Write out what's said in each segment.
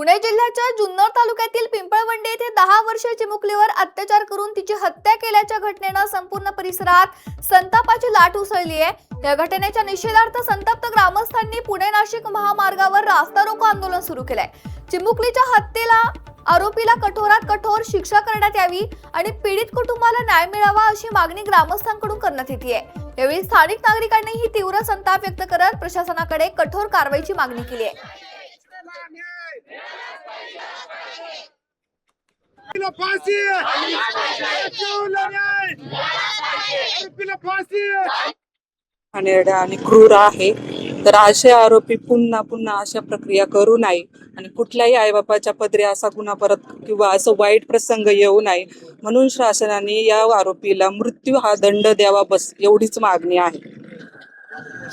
पुणे जिल्ह्याच्या जुन्नर तालुक्यातील पिंपळवंडी येथे 10 वर्षीय चिमुकलीवर अत्याचार करून तिची हत्या केल्याच्या घटनेनं संपूर्ण परिसरात संतापाची लाट उसळली आहे। या घटनेच्या निषेधार्थ संतप्त ग्रामस्थांनी पुणे नाशिक महामार्गावर रास्ता रोको आंदोलन सुरू केलंय। चिमुकलीच्या हत्येला आरोपीला कठोरात कठोर शिक्षा करण्यात यावी आणि पीडित कुटुंबाला न्याय मिळावा अशी मागणी ग्रामस्थांकडून करण्यात येते आहे। यावेळी स्थानिक नागरिकांनीही तीव्र संताप व्यक्त करत प्रशासनाकडे कठोर कारवाईची मागणी केली आहे। घाणेरडा आणि क्रूर आहे। तर असे आरोपी पुन्हा पुन्हा अशा प्रक्रिया करू नये आणि कुठल्याही आईबापाच्या पदरी असा गुन्हा परत किंवा असं वाईट प्रसंग येऊ नये म्हणून शासनाने या आरोपीला मृत्यू हा दंड द्यावा, बस एवढीच मागणी आहे।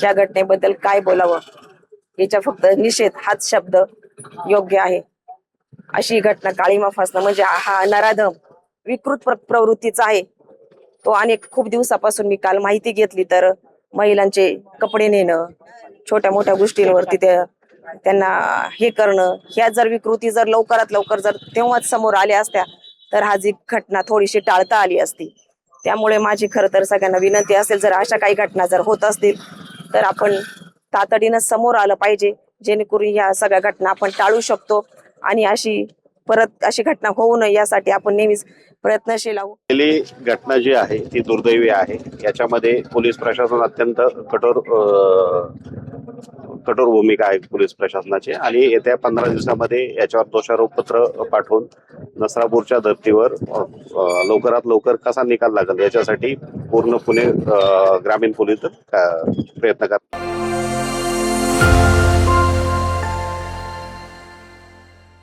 या घटनेबद्दल काय बोलावं, याच्या फक्त निषेध हाच शब्द योग्य आहे। अशी घटना काळीमा फासणं म्हणजे हा नराधम विकृत प्रवृत्तीचा आहे। तो अनेक खूप दिवसापासून मी काल माहिती घेतली तर महिलांचे कपडे नेणं, छोट्या मोठ्या गोष्टींवरती त्यांना हे करणं, ह्या जर विकृती जर लवकरात लवकर जर तेव्हाच समोर आल्या असत्या तर हा जी घटना थोडीशी टाळता आली असती। त्यामुळे माझी खरं तर सगळ्यांना विनंती असेल, जर अशा काही घटना जर होत असतील तर आपण तातडीनं समोर आलं पाहिजे, जेणेकरून ह्या सगळ्या घटना आपण टाळू शकतो आणि परत अशी घटना होऊ नये यासाठी आपण नेहमीच प्रयत्नशील आहोत। पहिली घटना जी आहे ती दुर्दैवी आहे। याच्यामध्ये पोलीस प्रशासन अत्यंत कठोर भूमिका आहे पोलीस प्रशासनाची आणि येत्या 15 दिवसामध्ये याच्यावर दोषारोपपत्र पाठवून नसरापूरच्या धर्तीवर लवकरात लवकर कसा निकाल लागेल याच्यासाठी पूर्ण पुणे ग्रामीण पोलीस प्रयत्न करतात।